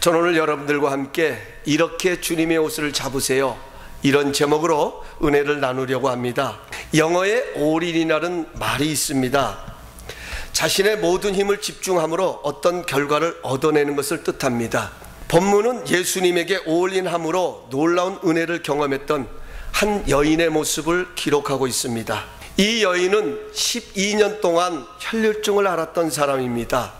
저는 오늘 여러분들과 함께 이렇게 주님의 옷을 잡으세요, 이런 제목으로 은혜를 나누려고 합니다. 영어에 all in이라는 말이 있습니다. 자신의 모든 힘을 집중함으로 어떤 결과를 얻어내는 것을 뜻합니다. 본문은 예수님에게 all in함으로 놀라운 은혜를 경험했던 한 여인의 모습을 기록하고 있습니다. 이 여인은 12년 동안 혈류증을 앓았던 사람입니다.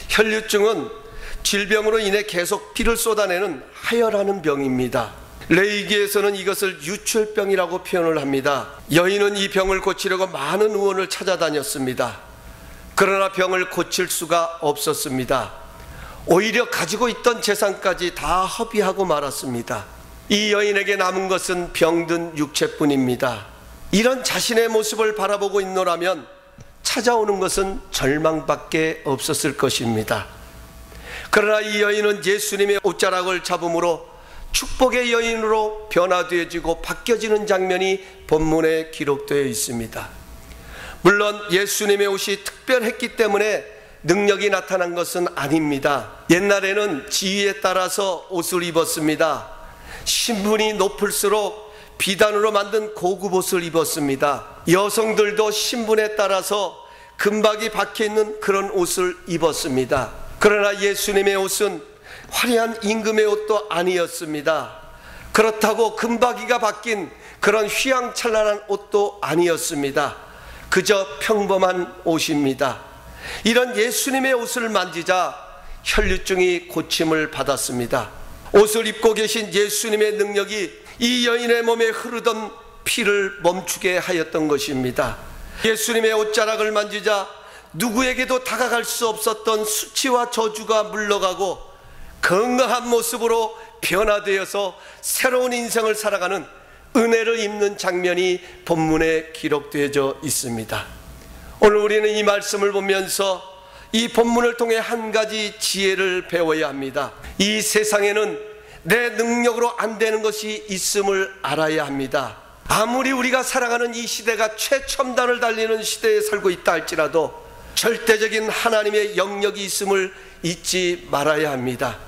혈류증은 질병으로 인해 계속 피를 쏟아내는 하혈하는 병입니다. 레이기에서는 이것을 유출병이라고 표현을 합니다. 여인은 이 병을 고치려고 많은 의원을 찾아다녔습니다. 그러나 병을 고칠 수가 없었습니다. 오히려 가지고 있던 재산까지 다 허비하고 말았습니다. 이 여인에게 남은 것은 병든 육체뿐입니다. 이런 자신의 모습을 바라보고 있노라면 찾아오는 것은 절망밖에 없었을 것입니다. 그러나 이 여인은 예수님의 옷자락을 잡음으로 축복의 여인으로 변화되어지고 바뀌어지는 장면이 본문에 기록되어 있습니다. 물론 예수님의 옷이 특별했기 때문에 능력이 나타난 것은 아닙니다. 옛날에는 지위에 따라서 옷을 입었습니다. 신분이 높을수록 비단으로 만든 고급 옷을 입었습니다. 여성들도 신분에 따라서 금박이 박혀있는 그런 옷을 입었습니다. 그러나 예수님의 옷은 화려한 임금의 옷도 아니었습니다. 그렇다고 금박이가 박힌 그런 휘황찬란한 옷도 아니었습니다. 그저 평범한 옷입니다. 이런 예수님의 옷을 만지자 혈류증이 고침을 받았습니다. 옷을 입고 계신 예수님의 능력이 이 여인의 몸에 흐르던 피를 멈추게 하였던 것입니다. 예수님의 옷자락을 만지자 누구에게도 다가갈 수 없었던 수치와 저주가 물러가고 건강한 모습으로 변화되어서 새로운 인생을 살아가는 은혜를 입는 장면이 본문에 기록되어져 있습니다. 오늘 우리는 이 말씀을 보면서 이 본문을 통해 한 가지 지혜를 배워야 합니다. 이 세상에는 내 능력으로 안 되는 것이 있음을 알아야 합니다. 아무리 우리가 살아가는 이 시대가 최첨단을 달리는 시대에 살고 있다 할지라도 절대적인 하나님의 영역이 있음을 잊지 말아야 합니다.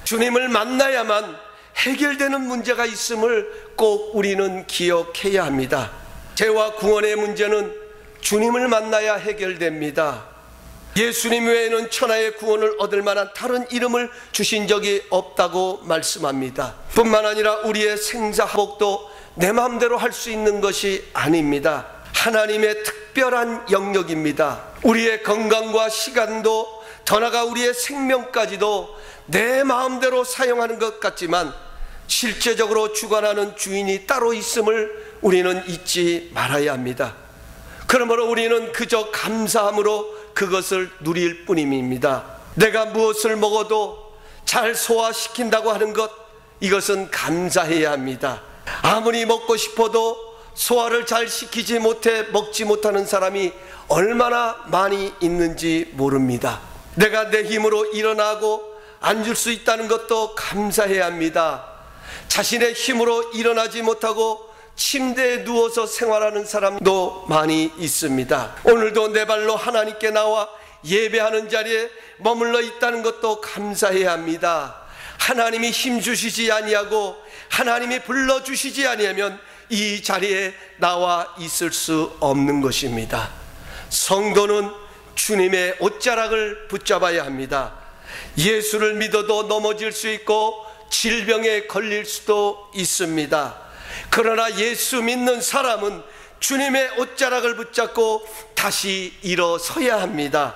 주님을 만나야만 해결되는 문제가 있음을 꼭 우리는 기억해야 합니다. 죄와 구원의 문제는 주님을 만나야 해결됩니다. 예수님 외에는 천하의 구원을 얻을 만한 다른 이름을 주신 적이 없다고 말씀합니다. 뿐만 아니라 우리의 생사화복도 내 마음대로 할 수 있는 것이 아닙니다. 하나님의 특별한 영역입니다. 우리의 건강과 시간도 더 나아가 우리의 생명까지도 내 마음대로 사용하는 것 같지만 실제적으로 주관하는 주인이 따로 있음을 우리는 잊지 말아야 합니다. 그러므로 우리는 그저 감사함으로 그것을 누릴 뿐입니다. 내가 무엇을 먹어도 잘 소화시킨다고 하는 것, 이것은 감사해야 합니다. 아무리 먹고 싶어도 소화를 잘 시키지 못해 먹지 못하는 사람이 얼마나 많이 있는지 모릅니다. 내가 내 힘으로 일어나고 앉을 수 있다는 것도 감사해야 합니다. 자신의 힘으로 일어나지 못하고 침대에 누워서 생활하는 사람도 많이 있습니다. 오늘도 내 발로 하나님께 나와 예배하는 자리에 머물러 있다는 것도 감사해야 합니다. 하나님이 힘 주시지 아니하고 하나님이 불러주시지 아니하면 이 자리에 나와 있을 수 없는 것입니다. 성도는 주님의 옷자락을 붙잡아야 합니다. 예수를 믿어도 넘어질 수 있고 질병에 걸릴 수도 있습니다. 그러나 예수 믿는 사람은 주님의 옷자락을 붙잡고 다시 일어서야 합니다.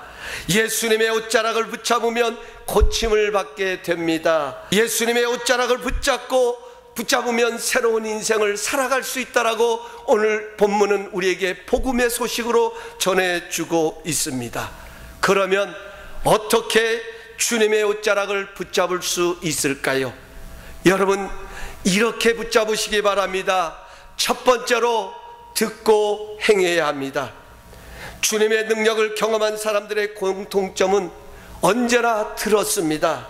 예수님의 옷자락을 붙잡으면 고침을 받게 됩니다. 예수님의 옷자락을 붙잡으면 새로운 인생을 살아갈 수 있다라고 오늘 본문은 우리에게 복음의 소식으로 전해주고 있습니다. 그러면 어떻게 주님의 옷자락을 붙잡을 수 있을까요? 여러분, 이렇게 붙잡으시기 바랍니다. 첫 번째로 듣고 행해야 합니다. 주님의 능력을 경험한 사람들의 공통점은 언제나 들었습니다.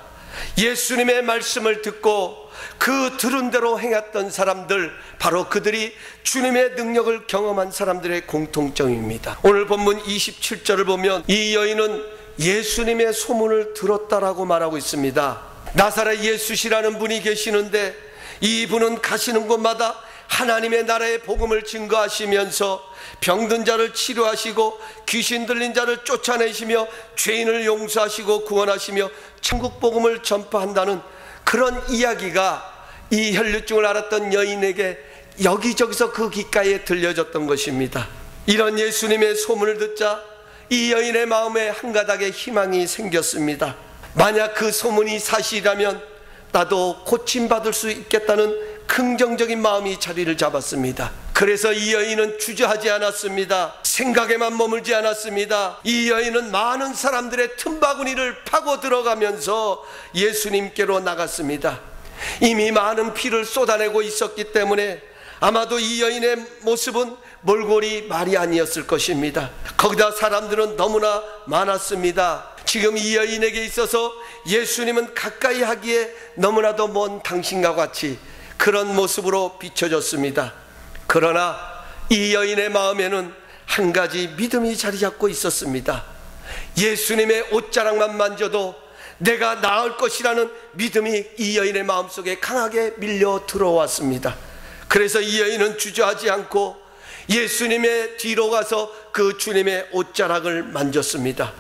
예수님의 말씀을 듣고 그 들은 대로 행했던 사람들, 바로 그들이 주님의 능력을 경험한 사람들의 공통점입니다. 오늘 본문 27절을 보면 이 여인은 예수님의 소문을 들었다라고 말하고 있습니다. 나사렛 예수시라는 분이 계시는데 이분은 가시는 곳마다 하나님의 나라의 복음을 증거하시면서 병든 자를 치료하시고 귀신 들린 자를 쫓아내시며 죄인을 용서하시고 구원하시며 천국 복음을 전파한다는 그런 이야기가 이 혈류증을 앓았던 여인에게 여기저기서 그 귓가에 들려졌던 것입니다. 이런 예수님의 소문을 듣자 이 여인의 마음에 한 가닥의 희망이 생겼습니다. 만약 그 소문이 사실이라면 나도 고침받을 수 있겠다는 긍정적인 마음이 자리를 잡았습니다. 그래서 이 여인은 주저하지 않았습니다. 생각에만 머물지 않았습니다. 이 여인은 많은 사람들의 틈바구니를 파고 들어가면서 예수님께로 나갔습니다. 이미 많은 피를 쏟아내고 있었기 때문에 아마도 이 여인의 모습은 몰골이 말이 아니었을 것입니다. 거기다 사람들은 너무나 많았습니다. 지금 이 여인에게 있어서 예수님은 가까이 하기에 너무나도 먼 당신과 같이 그런 모습으로 비춰졌습니다. 그러나 이 여인의 마음에는 한 가지 믿음이 자리 잡고 있었습니다. 예수님의 옷자락만 만져도 내가 나을 것이라는 믿음이 이 여인의 마음속에 강하게 밀려 들어왔습니다. 그래서 이 여인은 주저하지 않고 예수님의 뒤로 가서 그 주님의 옷자락을 만졌습니다.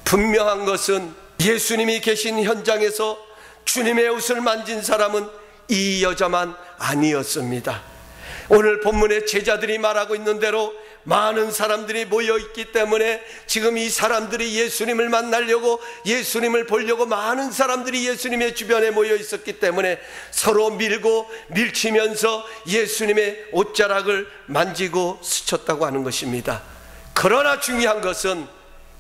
분명한 것은 예수님이 계신 현장에서 주님의 옷을 만진 사람은 이 여자만 아니었습니다. 오늘 본문의 제자들이 말하고 있는 대로 많은 사람들이 모여있기 때문에 지금 이 사람들이 예수님을 만나려고, 예수님을 보려고 많은 사람들이 예수님의 주변에 모여 있었기 때문에 서로 밀고 밀치면서 예수님의 옷자락을 만지고 스쳤다고 하는 것입니다. 그러나 중요한 것은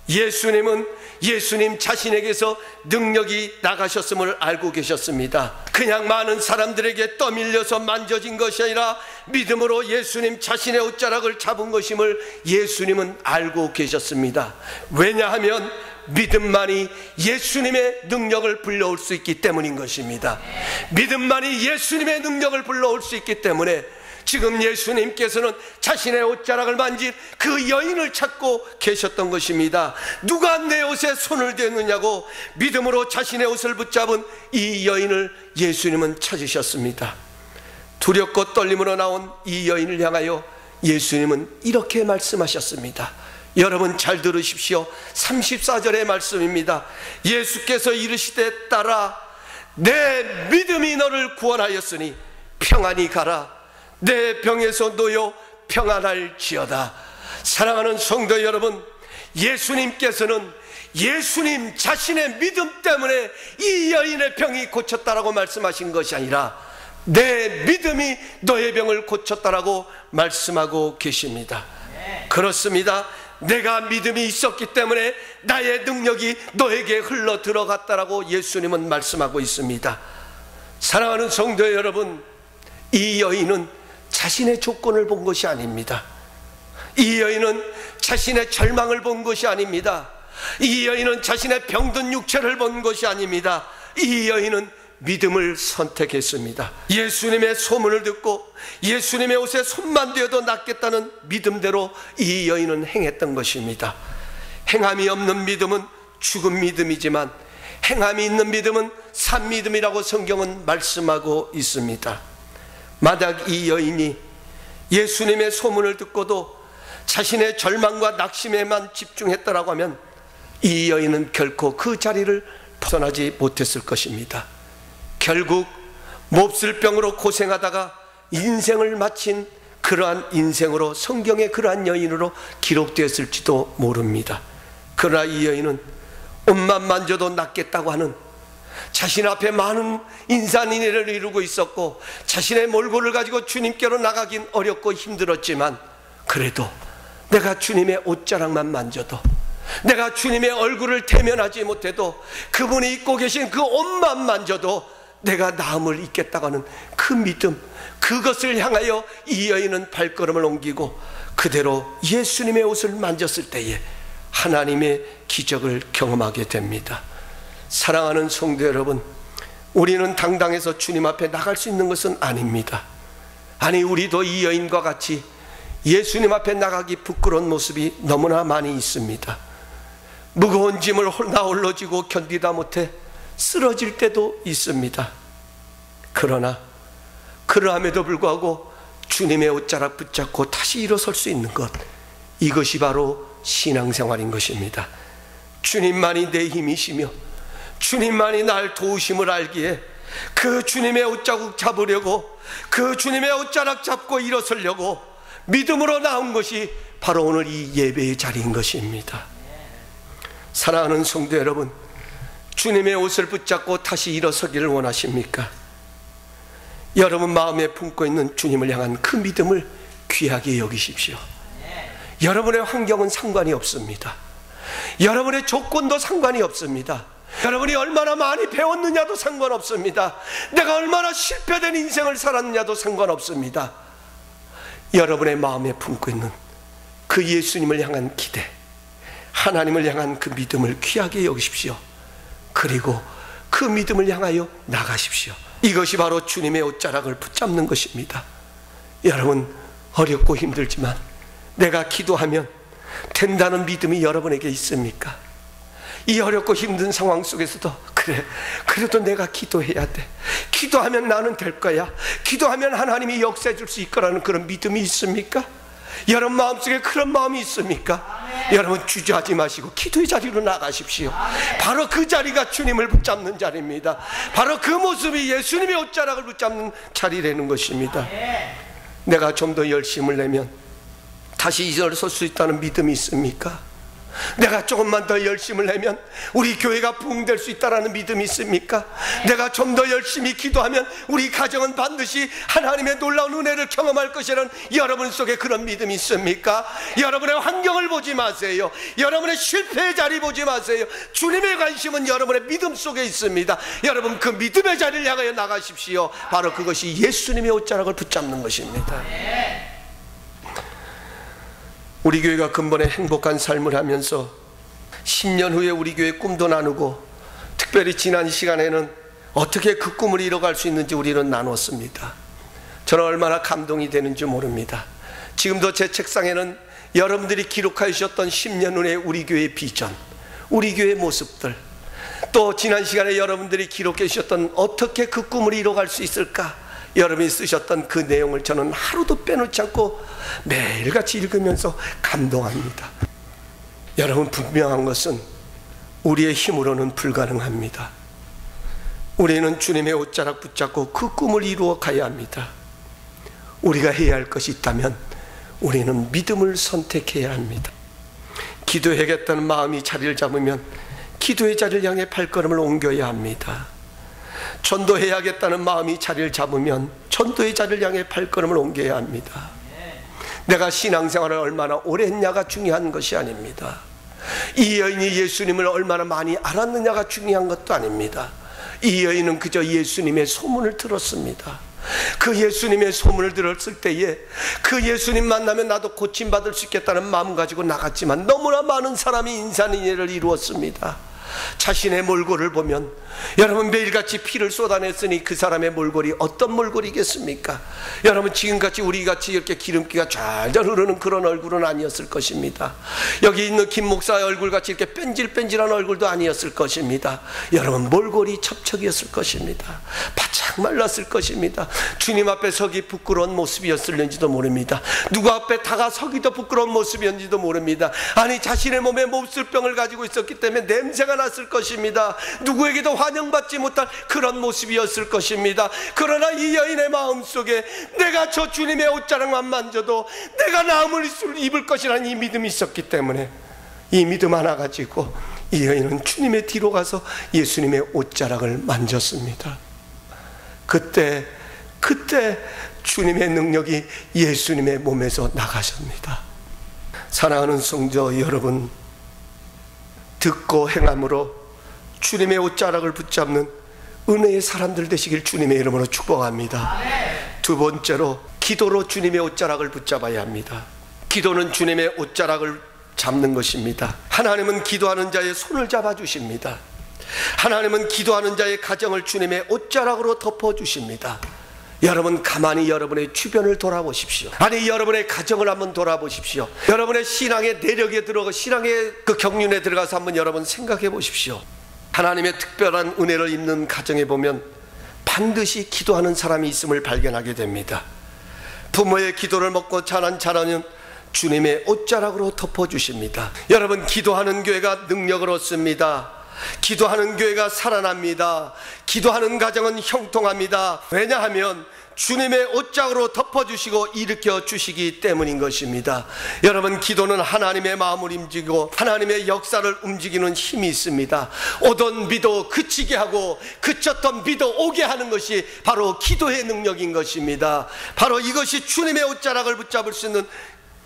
예수님은 예수님 자신에게서 능력이 나가셨음을 알고 계셨습니다. 그냥 많은 사람들에게 떠밀려서 만져진 것이 아니라 믿음으로 예수님 자신의 옷자락을 잡은 것임을 예수님은 알고 계셨습니다. 왜냐하면 믿음만이 예수님의 능력을 불러올 수 있기 때문인 것입니다. 믿음만이 예수님의 능력을 불러올 수 있기 때문에 지금 예수님께서는 자신의 옷자락을 만진 그 여인을 찾고 계셨던 것입니다. 누가 내 옷에 손을 대느냐고 믿음으로 자신의 옷을 붙잡은 이 여인을 예수님은 찾으셨습니다. 두렵고 떨림으로 나온 이 여인을 향하여 예수님은 이렇게 말씀하셨습니다. 여러분 잘 들으십시오. 34절의 말씀입니다. 예수께서 이르시되 딸아, 내 믿음이 너를 구원하였으니 평안히 가라. 내 병에서 놓여 평안할지어다. 사랑하는 성도 여러분, 예수님께서는 예수님 자신의 믿음 때문에 이 여인의 병이 고쳤다라고 말씀하신 것이 아니라 내 믿음이 너의 병을 고쳤다라고 말씀하고 계십니다. 그렇습니다. 내가 믿음이 있었기 때문에 나의 능력이 너에게 흘러 들어갔다라고 예수님은 말씀하고 있습니다. 사랑하는 성도 여러분, 이 여인은 자신의 조건을 본 것이 아닙니다. 이 여인은 자신의 절망을 본 것이 아닙니다. 이 여인은 자신의 병든 육체를 본 것이 아닙니다. 이 여인은 믿음을 선택했습니다. 예수님의 소문을 듣고 예수님의 옷에 손만 대어도 낫겠다는 믿음대로 이 여인은 행했던 것입니다. 행함이 없는 믿음은 죽은 믿음이지만 행함이 있는 믿음은 산 믿음이라고 성경은 말씀하고 있습니다. 만약 이 여인이 예수님의 소문을 듣고도 자신의 절망과 낙심에만 집중했다라고 하면 이 여인은 결코 그 자리를 벗어나지 못했을 것입니다. 결국 몹쓸 병으로 고생하다가 인생을 마친 그러한 인생으로 성경의 그러한 여인으로 기록되었을지도 모릅니다. 그러나 이 여인은 옷만 만져도 낫겠다고 하는 자신 앞에 많은 인산인해를 이루고 있었고 자신의 몰골을 가지고 주님께로 나가긴 어렵고 힘들었지만 그래도 내가 주님의 옷자락만 만져도, 내가 주님의 얼굴을 대면하지 못해도 그분이 입고 계신 그 옷만 만져도 내가 나음을 입겠다고 하는 그 믿음, 그것을 향하여 이 여인은 발걸음을 옮기고 그대로 예수님의 옷을 만졌을 때에 하나님의 기적을 경험하게 됩니다. 사랑하는 성도 여러분, 우리는 당당해서 주님 앞에 나갈 수 있는 것은 아닙니다. 아니, 우리도 이 여인과 같이 예수님 앞에 나가기 부끄러운 모습이 너무나 많이 있습니다. 무거운 짐을 나 홀로 지고 견디다 못해 쓰러질 때도 있습니다. 그러나 그러함에도 불구하고 주님의 옷자락 붙잡고 다시 일어설 수 있는 것, 이것이 바로 신앙생활인 것입니다. 주님만이 내 힘이시며 주님만이 날 도우심을 알기에 그 주님의 옷자국 잡으려고, 그 주님의 옷자락 잡고 일어서려고 믿음으로 나온 것이 바로 오늘 이 예배의 자리인 것입니다. 사랑하는 성도 여러분, 주님의 옷을 붙잡고 다시 일어서기를 원하십니까? 여러분 마음에 품고 있는 주님을 향한 그 믿음을 귀하게 여기십시오. 여러분의 환경은 상관이 없습니다. 여러분의 조건도 상관이 없습니다. 여러분이 얼마나 많이 배웠느냐도 상관없습니다. 내가 얼마나 실패된 인생을 살았느냐도 상관없습니다. 여러분의 마음에 품고 있는 그 예수님을 향한 기대, 하나님을 향한 그 믿음을 귀하게 여기십시오. 그리고 그 믿음을 향하여 나가십시오. 이것이 바로 주님의 옷자락을 붙잡는 것입니다. 여러분, 어렵고 힘들지만 내가 기도하면 된다는 믿음이 여러분에게 있습니까? 이 어렵고 힘든 상황 속에서도 그래도 내가 기도해야 돼, 기도하면 나는 될 거야, 기도하면 하나님이 역사해 줄 수 있거라는 그런 믿음이 있습니까? 여러분 마음속에 그런 마음이 있습니까? 여러분 주저하지 마시고 기도의 자리로 나가십시오. 바로 그 자리가 주님을 붙잡는 자리입니다. 바로 그 모습이 예수님의 옷자락을 붙잡는 자리라는 것입니다. 내가 좀 더 열심을 내면 다시 이 자리에 설 수 있다는 믿음이 있습니까? 내가 조금만 더 열심을 내면 우리 교회가 부흥될 수 있다는 믿음이 있습니까? 내가 좀 더 열심히 기도하면 우리 가정은 반드시 하나님의 놀라운 은혜를 경험할 것이라는 여러분 속에 그런 믿음이 있습니까? 여러분의 환경을 보지 마세요. 여러분의 실패의 자리 보지 마세요. 주님의 관심은 여러분의 믿음 속에 있습니다. 여러분 그 믿음의 자리를 향하여 나가십시오. 바로 그것이 예수님의 옷자락을 붙잡는 것입니다. 우리 교회가 근본에 행복한 삶을 하면서 10년 후에 우리 교회 꿈도 나누고, 특별히 지난 시간에는 어떻게 그 꿈을 이뤄갈 수 있는지 우리는 나눴습니다. 저는 얼마나 감동이 되는지 모릅니다. 지금도 제 책상에는 여러분들이 기록하여 주셨던 10년 후에 우리 교회의 비전, 우리 교회의 모습들, 또 지난 시간에 여러분들이 기록해 주셨던 어떻게 그 꿈을 이뤄갈 수 있을까, 여러분이 쓰셨던 그 내용을 저는 하루도 빼놓지 않고 매일같이 읽으면서 감동합니다. 여러분, 분명한 것은 우리의 힘으로는 불가능합니다. 우리는 주님의 옷자락 붙잡고 그 꿈을 이루어 가야 합니다. 우리가 해야 할 것이 있다면 우리는 믿음을 선택해야 합니다. 기도해야겠다는 마음이 자리를 잡으면 기도의 자리를 향해 발걸음을 옮겨야 합니다. 전도해야겠다는 마음이 자리를 잡으면 전도의 자리를 향해 발걸음을 옮겨야 합니다. 내가 신앙생활을 얼마나 오래 했냐가 중요한 것이 아닙니다. 이 여인이 예수님을 얼마나 많이 알았느냐가 중요한 것도 아닙니다. 이 여인은 그저 예수님의 소문을 들었습니다. 그 예수님의 소문을 들었을 때에 그 예수님 만나면 나도 고침받을 수 있겠다는 마음 가지고 나갔지만 너무나 많은 사람이 인산인해를 이루었습니다. 자신의 몰골을 보면, 여러분 매일같이 피를 쏟아냈으니 그 사람의 몰골이 어떤 몰골이겠습니까? 여러분 지금같이 우리같이 이렇게 기름기가 잘 흐르는 그런 얼굴은 아니었을 것입니다. 여기 있는 김 목사의 얼굴같이 이렇게 뺀질뺀질한 얼굴도 아니었을 것입니다. 여러분 몰골이 첩첩이었을 것입니다. 바짝 말랐을 것입니다. 주님 앞에 서기 부끄러운 모습이었을는지도 모릅니다. 누구 앞에 다가서기도 부끄러운 모습이었는지도 모릅니다. 아니 자신의 몸에 몹쓸병을 가지고 있었기 때문에 냄새가 났을 것입니다. 누구에게도 환영받지 못할 그런 모습이었을 것입니다. 그러나 이 여인의 마음속에 내가 저 주님의 옷자락만 만져도 내가 나음을 입을 것이라는 이 믿음이 있었기 때문에 이 믿음 하나 가지고 이 여인은 주님의 뒤로 가서 예수님의 옷자락을 만졌습니다. 그때 주님의 능력이 예수님의 몸에서 나가십니다. 사랑하는 성도 여러분, 듣고 행함으로 주님의 옷자락을 붙잡는 은혜의 사람들 되시길 주님의 이름으로 축복합니다. 두 번째로, 기도로 주님의 옷자락을 붙잡아야 합니다. 기도는 주님의 옷자락을 잡는 것입니다. 하나님은 기도하는 자의 손을 잡아주십니다. 하나님은 기도하는 자의 가정을 주님의 옷자락으로 덮어주십니다. 여러분 가만히 여러분의 주변을 돌아보십시오. 아니 여러분의 가정을 한번 돌아보십시오. 여러분의 신앙의 내력에 들어가, 신앙의 그 경륜에 들어가서 한번 여러분 생각해 보십시오. 하나님의 특별한 은혜를 입는 가정에 보면 반드시 기도하는 사람이 있음을 발견하게 됩니다. 부모의 기도를 먹고 자란 자라는 주님의 옷자락으로 덮어주십니다. 여러분, 기도하는 교회가 능력을 얻습니다. 기도하는 교회가 살아납니다. 기도하는 가정은 형통합니다. 왜냐하면 주님의 옷자락으로 덮어주시고 일으켜 주시기 때문인 것입니다. 여러분, 기도는 하나님의 마음을 움직이고 하나님의 역사를 움직이는 힘이 있습니다. 오던 비도 그치게 하고 그쳤던 비도 오게 하는 것이 바로 기도의 능력인 것입니다. 바로 이것이 주님의 옷자락을 붙잡을 수 있는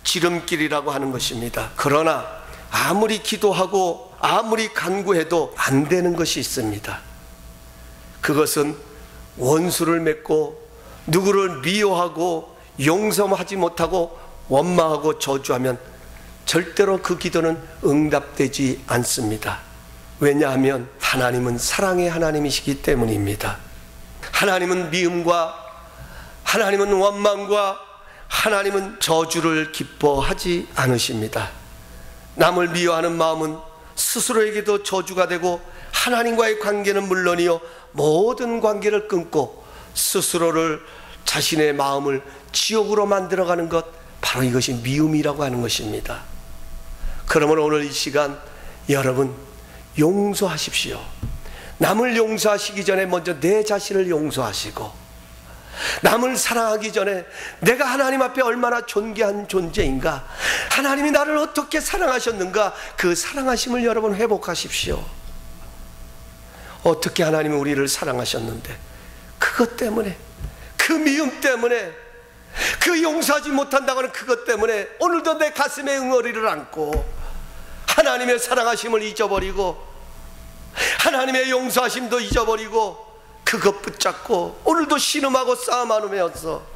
지름길이라고 하는 것입니다. 그러나 아무리 기도하고 아무리 간구해도 안 되는 것이 있습니다. 그것은 원수를 맺고 누구를 미워하고 용서하지 못하고 원망하고 저주하면 절대로 그 기도는 응답되지 않습니다. 왜냐하면 하나님은 사랑의 하나님이시기 때문입니다. 하나님은 미움과 하나님은 원망과 하나님은 저주를 기뻐하지 않으십니다. 남을 미워하는 마음은 스스로에게도 저주가 되고 하나님과의 관계는 물론이요 모든 관계를 끊고 스스로를 자신의 마음을 지옥으로 만들어가는 것, 바로 이것이 미움이라고 하는 것입니다. 그러면 오늘 이 시간 여러분 용서하십시오. 남을 용서하시기 전에 먼저 내 자신을 용서하시고, 남을 사랑하기 전에 내가 하나님 앞에 얼마나 존귀한 존재인가, 하나님이 나를 어떻게 사랑하셨는가, 그 사랑하심을 여러분 회복하십시오. 어떻게 하나님이 우리를 사랑하셨는데, 그것 때문에, 그 미움 때문에, 그 용서하지 못한다고 하는 그것 때문에 오늘도 내 가슴에 응어리를 안고 하나님의 사랑하심을 잊어버리고 하나님의 용서하심도 잊어버리고 그것 붙잡고 오늘도 신음하고 싸움하면서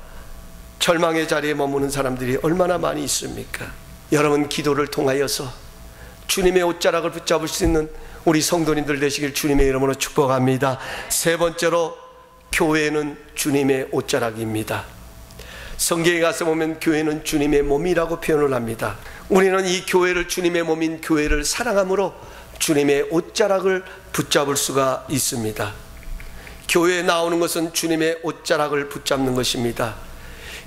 절망의 자리에 머무는 사람들이 얼마나 많이 있습니까? 여러분, 기도를 통하여서 주님의 옷자락을 붙잡을 수 있는 우리 성도님들 되시길 주님의 이름으로 축복합니다. 세 번째로, 교회는 주님의 옷자락입니다. 성경에 가서 보면 교회는 주님의 몸이라고 표현을 합니다. 우리는 이 교회를, 주님의 몸인 교회를 사랑함으로 주님의 옷자락을 붙잡을 수가 있습니다. 교회에 나오는 것은 주님의 옷자락을 붙잡는 것입니다.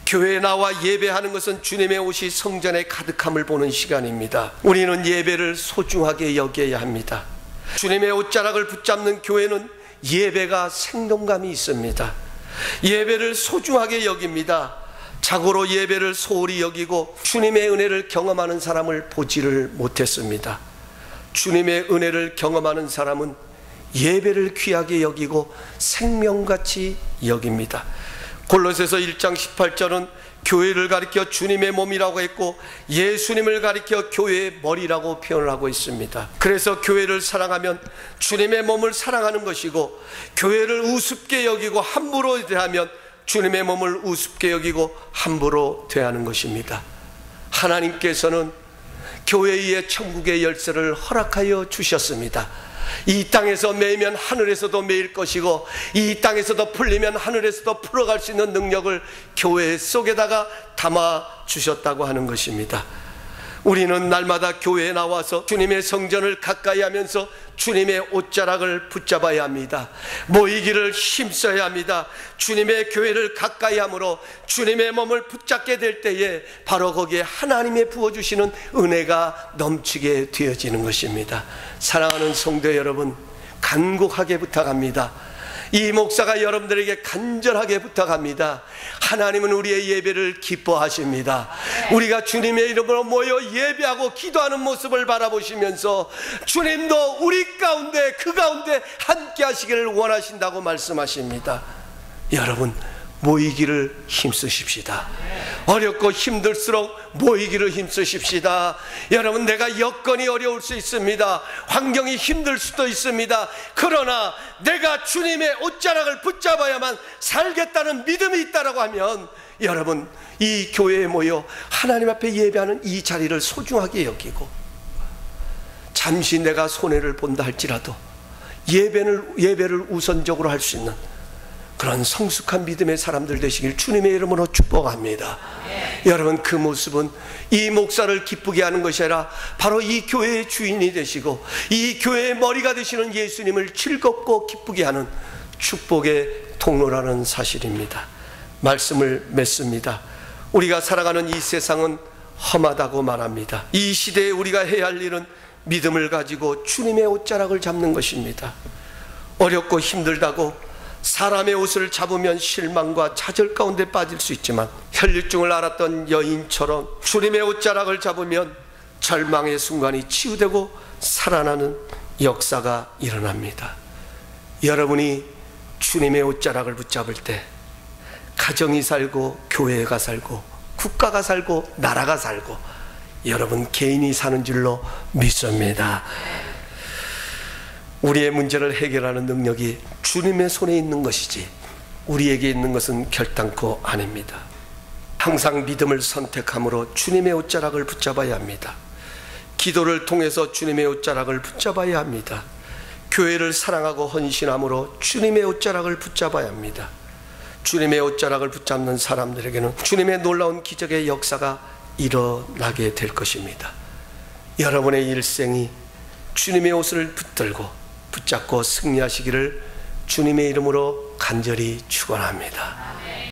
교회에 나와 예배하는 것은 주님의 옷이 성전에 가득함을 보는 시간입니다. 우리는 예배를 소중하게 여겨야 합니다. 주님의 옷자락을 붙잡는 교회는 예배가 생동감이 있습니다. 예배를 소중하게 여깁니다. 자고로 예배를 소홀히 여기고 주님의 은혜를 경험하는 사람을 보지를 못했습니다. 주님의 은혜를 경험하는 사람은 예배를 귀하게 여기고 생명같이 여깁니다. 골로새서 1장 18절은 교회를 가리켜 주님의 몸이라고 했고 예수님을 가리켜 교회의 머리라고 표현을 하고 있습니다. 그래서 교회를 사랑하면 주님의 몸을 사랑하는 것이고, 교회를 우습게 여기고 함부로 대하면 주님의 몸을 우습게 여기고 함부로 대하는 것입니다. 하나님께서는 교회의 천국의 열쇠를 허락하여 주셨습니다. 이 땅에서 매이면 하늘에서도 매일 것이고, 이 땅에서도 풀리면 하늘에서도 풀어갈 수 있는 능력을 교회 속에다가 담아 주셨다고 하는 것입니다. 우리는 날마다 교회에 나와서 주님의 성전을 가까이 하면서 주님의 옷자락을 붙잡아야 합니다. 모이기를 힘써야 합니다. 주님의 교회를 가까이 함으로 주님의 몸을 붙잡게 될 때에 바로 거기에 하나님의 부어주시는 은혜가 넘치게 되어지는 것입니다. 사랑하는 성도 여러분, 간곡하게 부탁합니다. 이 목사가 여러분들에게 간절하게 부탁합니다. 하나님은 우리의 예배를 기뻐하십니다. 우리가 주님의 이름으로 모여 예배하고 기도하는 모습을 바라보시면서 주님도 우리 가운데, 그 가운데 함께 하시기를 원하신다고 말씀하십니다. 여러분, 모이기를 힘쓰십시다. 어렵고 힘들수록 모이기를 힘쓰십시다. 여러분, 내가 여건이 어려울 수 있습니다. 환경이 힘들 수도 있습니다. 그러나 내가 주님의 옷자락을 붙잡아야만 살겠다는 믿음이 있다라고 하면, 여러분, 이 교회에 모여 하나님 앞에 예배하는 이 자리를 소중하게 여기고, 잠시 내가 손해를 본다 할지라도 예배를 우선적으로 할 수 있는 그런 성숙한 믿음의 사람들 되시길 주님의 이름으로 축복합니다. 여러분, 그 모습은 이 목사를 기쁘게 하는 것이 아니라 바로 이 교회의 주인이 되시고 이 교회의 머리가 되시는 예수님을 즐겁고 기쁘게 하는 축복의 통로라는 사실입니다. 말씀을 맺습니다. 우리가 살아가는 이 세상은 험하다고 말합니다. 이 시대에 우리가 해야 할 일은 믿음을 가지고 주님의 옷자락을 잡는 것입니다. 어렵고 힘들다고 사람의 옷을 잡으면 실망과 좌절 가운데 빠질 수 있지만 혈류증을 앓았던 여인처럼 주님의 옷자락을 잡으면 절망의 순간이 치유되고 살아나는 역사가 일어납니다. 여러분이 주님의 옷자락을 붙잡을 때 가정이 살고 교회가 살고 국가가 살고 나라가 살고 여러분 개인이 사는 줄로 믿습니다. 우리의 문제를 해결하는 능력이 주님의 손에 있는 것이지 우리에게 있는 것은 결단코 아닙니다. 항상 믿음을 선택함으로 주님의 옷자락을 붙잡아야 합니다. 기도를 통해서 주님의 옷자락을 붙잡아야 합니다. 교회를 사랑하고 헌신함으로 주님의 옷자락을 붙잡아야 합니다. 주님의 옷자락을 붙잡는 사람들에게는 주님의 놀라운 기적의 역사가 일어나게 될 것입니다. 여러분의 일생이 주님의 옷을 붙잡고 승리하시기를 주님의 이름으로 간절히 축원합니다.